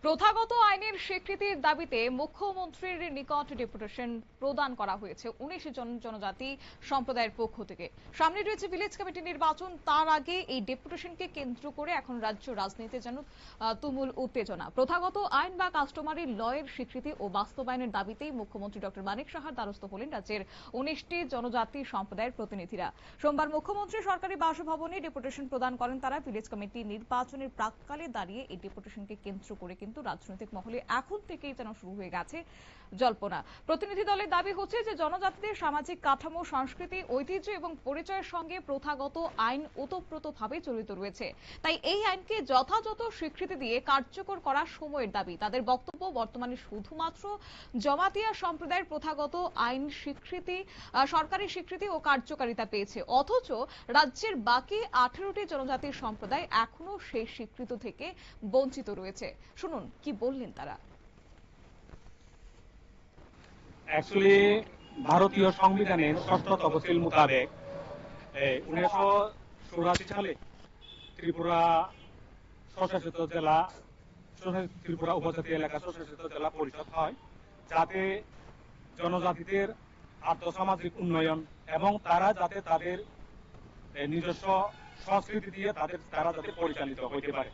প্রথাগত আইনের স্বীকৃতির দাবিতে মুখ্যমন্ত্রীর নিকট ডেপুটেশন প্রদান করা হয়েছে 19 জন জনজাতি সম্প্রদায়ের পক্ষ থেকে। সামনে রয়েছে ভিলেজ কমিটি নির্বাচন, তার আগে এই ডেপুটেশনকে কেন্দ্র করে এখন রাজ্য রাজনীতিতে যেন তুমুল উত্তেজনা। প্রথাগত আইন বা কাস্টমারি লয়ের স্বীকৃতি ও বাস্তবায়নের দাবিতেই মুখ্যমন্ত্রী ডক্টর মানিক সাহার দ্বারস্থ হলেন রাজ্যের 19টি জনজাতি সম্প্রদায়ের প্রতিনিধিরা। সোমবার মুখ্যমন্ত্রী সরকারি বাসভবনে ডেপুটেশন প্রদান করেন তারা। ভিলেজ কমিটি নির্বাচনের প্রাককালে দাঁড়িয়ে এই ডেপুটেশনকে কেন্দ্র করে কিন্তু রাজনৈতিক মহলে এখন থেকেই যেন শুরু হয়ে গেছে জল্পনা। প্রতিনিধি দলের দাবি হচ্ছে যে জনজাতিদের সামাজিক কাঠামো, সংস্কৃতি, ঐতিহ্য এবং পরিচয়ের সঙ্গে প্রথাগত আইন ওতপ্রোতভাবে জড়িত রয়েছে। তাই এই আইনকে যথাযথ স্বীকৃতি দিয়ে কার্যকর করা সময়ের দাবি। তাদের বক্তব্য, বর্তমানে শুধুমাত্র জমাতিয়া সম্প্রদায়ের প্রথাগত আইন সরকারি স্বীকৃতি ও কার্যকারিতা পেয়েছে, অথচ রাজ্যের বাকি 18টি জনজাতির সম্প্রদায় এখনো সেই স্বীকৃতি থেকে বঞ্চিত রয়েছে। শুনুন কি বললেন তারা। অ্যাকচুয়ালি ভারতীয় সংবিধানের 6ষ্ঠ তফসিল মোতাবেক 1984 সালে ত্রিপুরা স্বশাসিত জেলা, ত্রিপুরা উপজাতি এলাকা স্বশাসিত জেলা পরিষদ হয়, যাতে জনজাতিদের আর্থসামাজিক উন্নয়ন এবং তারা যাতে তাদের নিজস্ব সংস্কৃতি দিয়ে তারা যাতে পরিচালিত হতে পারে।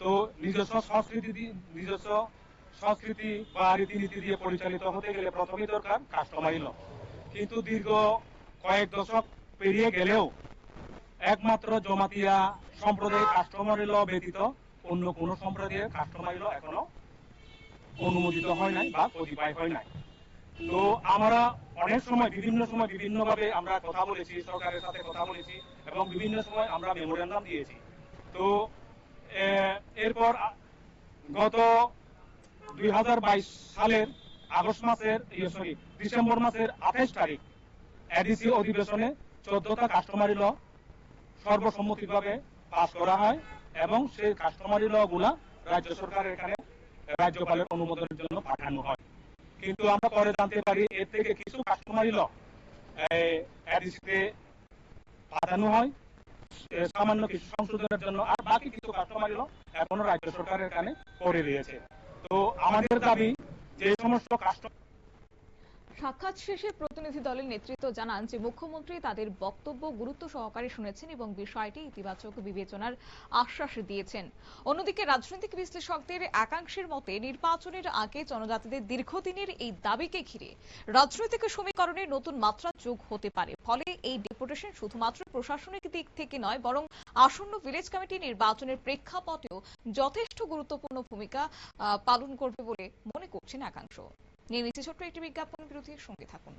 তো নিজস্ব সংস্কৃতি বা রীতিনীতি দিয়ে পরিচালিত হতে গেলে প্রথমেই দরকার কাস্টমারি ল। কিন্তু দীর্ঘ কয়েক দশক পেরিয়ে গেলেও একমাত্র জমাতিয়া সম্প্রদায়ের কাস্টমারি ল ব্যতীত অন্য কোন সম্প্রদায়ের কাস্টমারি ল এখনো অনুমোদিত হয় নাই বা কতিপয় হয় নাই। তো আমরা অনেক সময় বিভিন্নভাবে আমরা কথা বলেছি, সরকারের সাথে কথা বলেছি এবং বিভিন্ন সময় আমরা মেমোরেন্ডাম দিয়েছি। তো এরপর গত 2022 সালের ডিসেম্বর মাসের 28 তারিখ এডিসি অধিবেশনে 14টা কাস্টমারি ল সর্বসম্মতিভাবে পাস করা হয় এবং সেই কাস্টমারি ল গুলা রাজ্য সরকারের এখানে রাজ্যপালের অনুমোদনের জন্য পাঠানো হয়। কিন্তু আমরা পরে জানতে পারি এর থেকে কিছু কাস্টমারি ল এডিসিতে পাঠানো হয় সামান্য কিছু সংশোধনের জন্য, আর বাকি কিছু কাস্টমারি ল এখনো রাজ্য সরকারের এখানে করে দিয়েছে। তো আমাদের দাবি যে সমস্ত সাক্ষাৎ শেষে প্রতিনিধি দলের নেতৃত্ব জানান যে মুখ্যমন্ত্রী তাদের বক্তব্য গুরুত্ব সহকারে শুনেছেন এবং বিষয়টি ইতিবাচক বিবেচনার আশ্বাস দিয়েছেন। অন্যদিকে রাজনৈতিক বিশ্লেষকদের একাংশের মতে নির্বাচনের আগে জনজাতিদের দীর্ঘদিনের এই দাবিকে ঘিরে রাজনৈতিক সমীকরণে নতুন মাত্রা যোগ হতে পারে। ফলে এই ডেপুটেশন শুধুমাত্র প্রশাসনিক দিক থেকে নয়, বরং আসন্ন ভিলেজ কমিটি নির্বাচনের প্রেক্ষাপটেও যথেষ্ট গুরুত্বপূর্ণ ভূমিকা পালন করবে বলে মনে করছেন একাংশ। নিয়ে নিচ্ছে ছোট্ট একটি বিজ্ঞাপন বিরতির সঙ্গে থাকুন।